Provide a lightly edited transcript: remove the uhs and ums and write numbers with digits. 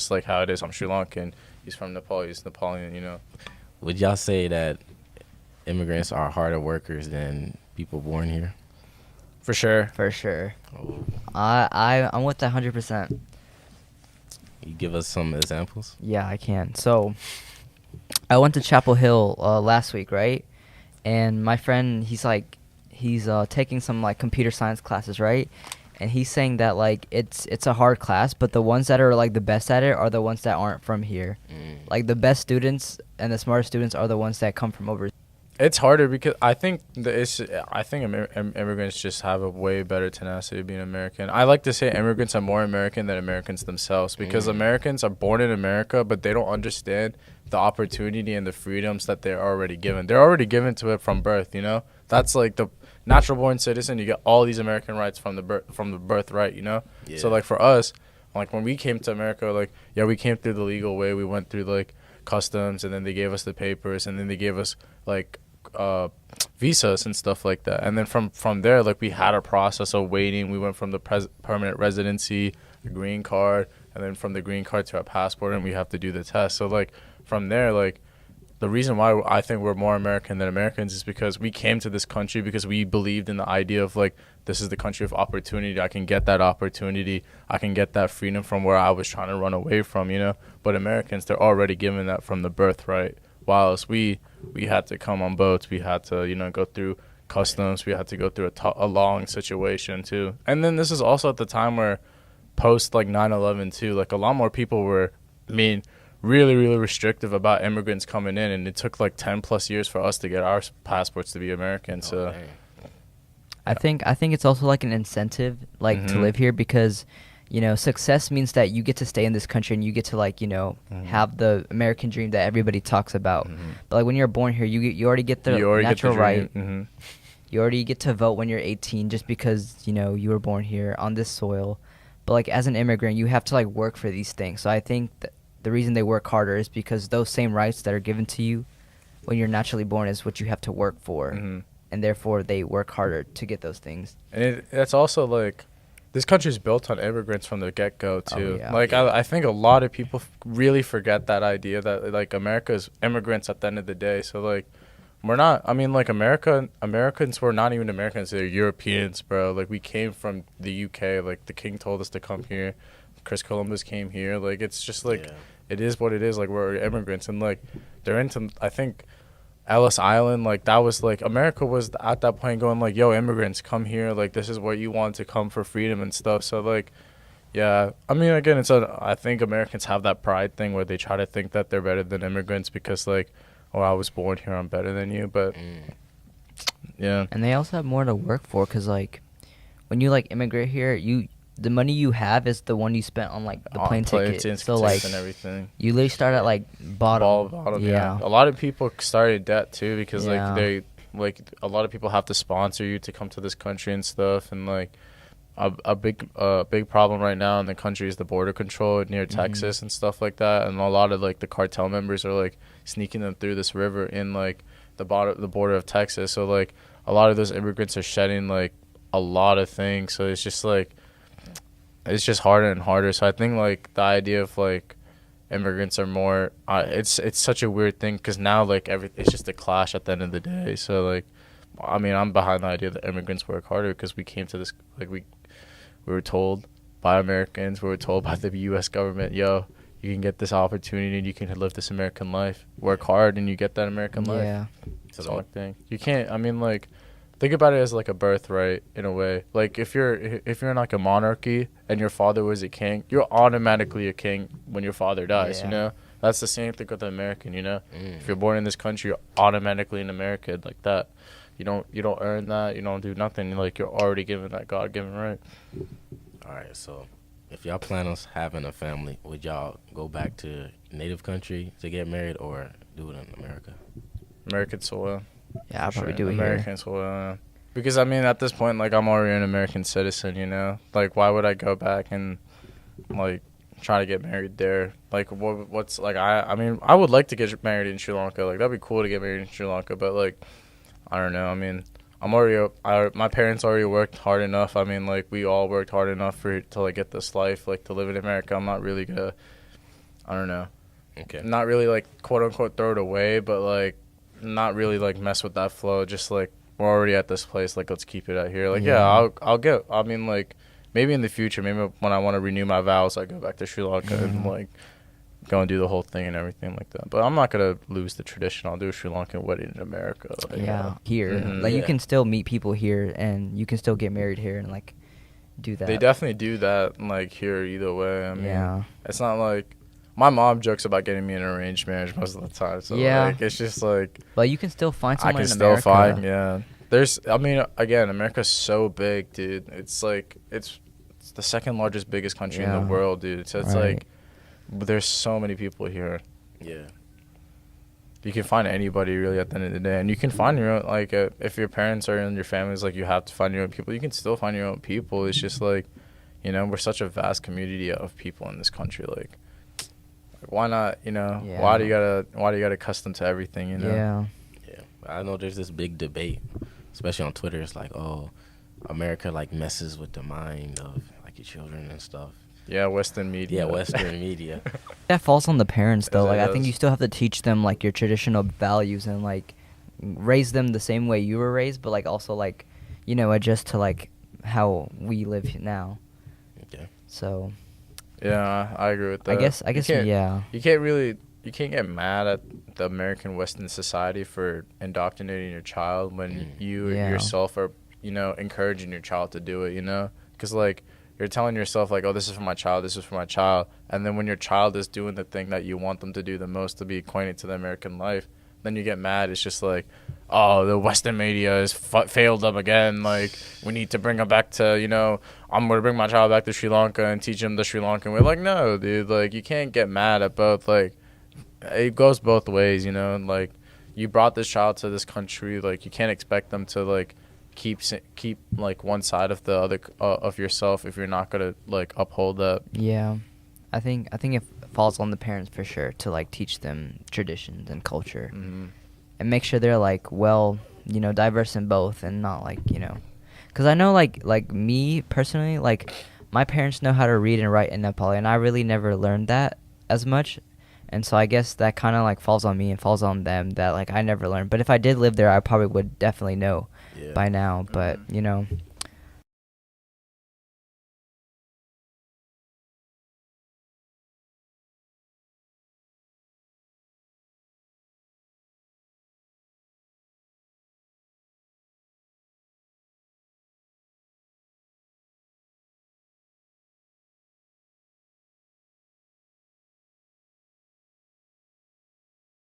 just like how it is. I'm Sri Lankan. He's from Nepal. He's Nepalian, you know. Would y'all say that immigrants are harder workers than people born here? For sure. For sure. Oh, I'm with that 100%. you give us some examples? Yeah, I can. So, I went to Chapel Hill last week, right? And my friend, he's taking some like computer science classes, right? And he's saying that like it's a hard class, but the ones that are like the best at it are the ones that aren't from here. Like the best students and the smartest students are the ones that come from overseas. It's harder because I think immigrants just have a way better tenacity being American. I like to say immigrants are more American than Americans themselves because Americans are born in America, but they don't understand the opportunity and the freedoms that they're already given. They're already given to it from birth, you know? That's like the natural born citizen. You get all these American rights from the birthright, you know? Yeah. So like for us, like when we came to America, like yeah, we came through the legal way. We went through like customs, and then they gave us the papers, and then they gave us like visas and stuff like that. And then from there, like we had a process of waiting. We went from the permanent residency, the green card, and then from the green card to our passport, and we have to do the test. So like from there, like the reason why I think we're more American than Americans is because we came to this country because we believed in the idea of like this is the country of opportunity. I can get that opportunity. I can get that freedom from where I was trying to run away from, you know. But Americans, they're already given that from the birthright. Whilst we had to come on boats, we had to, you know, go through customs, we had to go through a long situation too. And then this is also at the time where post like 9/11 too, like a lot more people were, really, really restrictive about immigrants coming in, and it took like 10 plus years for us to get our passports to be American. So I think it's also like an incentive like to live here because you know, success means that you get to stay in this country and you get to like, you know, have the American dream that everybody talks about. But like when you're born here, you already get the natural right. You already get to vote when you're 18 just because, you know, you were born here on this soil. But like as an immigrant, you have to like work for these things. So I think that the reason they work harder is because those same rights that are given to you when you're naturally born is what you have to work for. And therefore they work harder to get those things. And that's also like, this country's built on immigrants from the get-go too. Oh, yeah. Like I think a lot of people really forget that idea that like America's immigrants at the end of the day. So like we're not, I mean like Americans were not even Americans, they're Europeans, bro. Like we came from the UK, like the king told us to come here. Chris Columbus came here. Like it's just like it is what it is. Like we're immigrants, and like they're into, I think Ellis Island, like that was like America was at that point going like, yo, immigrants come here, like this is where you want to come for freedom and stuff. So like yeah, I mean again, I think Americans have that pride thing where they try to think that they're better than immigrants because like, oh, I was born here, I'm better than you. But yeah, and they also have more to work for because like when you like immigrate here, the money you have is the one you spent on like the plane ticket. So like and everything. You literally start at like bottom. Yeah. A lot of people start in debt too because like a lot of people have to sponsor you to come to this country and stuff. And like a big problem right now in the country is the border control near Texas and stuff like that. And a lot of like the cartel members are like sneaking them through this river in like the border of Texas. So like a lot of those immigrants are shedding like a lot of things. So it's just like it's just harder and harder. So I think like the idea of like immigrants are more it's such a weird thing because now like it's just a clash at the end of the day. So like I mean I'm behind the idea that immigrants work harder because we came to this like we were told by Americans, we were told by the U.S. government, yo, you can get this opportunity and you can live this American life, work hard and you get that American life. It's a long thing. You can't, I mean like think about it as like a birthright in a way. Like if you're in like a monarchy and your father was a king, you're automatically a king when your father dies, you know? That's the same thing with the American, you know? If you're born in this country, you're automatically an American like that. You don't earn that, you don't do nothing. Like you're already given that God-given right. All right, so if y'all plan on having a family, would y'all go back to native country to get married or do it in America? American soil. Yeah, I'll probably do it American here. soil. Because, I mean, at this point, like, I'm already an American citizen, you know? Like, why would I go back and, like, try to get married there? Like, what's, like, I mean, I would like to get married in Sri Lanka. Like, that'd be cool to get married in Sri Lanka. But, like, I don't know. I mean, my parents already worked hard enough. I mean, like, we all worked hard enough to, like, get this life, like, to live in America. I'm not really gonna I don't know. Okay. Not really like quote unquote throw it away, but like not really like mess with that flow. Just like we're already at this place, like let's keep it out here. Like I'll get. I mean like maybe in the future, maybe when I want to renew my vows, I go back to Sri Lanka and like go and do the whole thing and everything like that. But I'm not gonna lose the tradition. I'll do a Sri Lankan wedding in America. Like, here. Like you can still meet people here, and you can still get married here, and like do that. They definitely do that like here either way. I mean, it's not like my mom jokes about getting me an arranged marriage most of the time. So like it's just like. But you can still find someone I can in still America. find There's I mean again America's so big, dude. It's like it's the second largest, biggest country in the world, dude. So it's like there's so many people here. Yeah. You can find anybody really at the end of the day, and you can find your own. Like if your parents are in your families, like you have to find your own people. You can still find your own people. It's just like, you know, we're such a vast community of people in this country. Like why not? You know, why do you gotta custom to everything? You know. Yeah. I know there's this big debate, especially on Twitter. It's like, oh, America like messes with the mind of like your children and stuff. Yeah, Western media. Yeah, Western media. That falls on the parents though. Like does. I think you still have to teach them like your traditional values and like raise them the same way you were raised, but like also like, you know, adjust to like how we live now. Okay. So. Yeah, I agree with that. I guess You can't get mad at the American Western society for indoctrinating your child when you yourself are, you know, encouraging your child to do it, you know? Because, like, you're telling yourself, like, oh, this is for my child, this is for my child. And then when your child is doing the thing that you want them to do the most to be acquainted to the American life, then you get mad. It's just like, oh, the Western media has failed them again. Like, we need to bring them back to, you know, I'm going to bring my child back to Sri Lanka and teach him the Sri Lankan way. Like, no, dude. Like, you can't get mad at both. Like, it goes both ways, you know. And, like, you brought this child to this country. Like, you can't expect them to, like, keep like, one side of the other of yourself if you're not going to, like, uphold that. Yeah. I think it falls on the parents for sure to, like, teach them traditions and culture. Mm-hmm. And make sure they're like, well, you know, diverse in both and not like, you know, because I know like me personally, like my parents know how to read and write in Nepali, and I really never learned that as much. And so I guess that kind of like falls on me and falls on them that like I never learned. But if I did live there, I probably would definitely know by now. But, you know,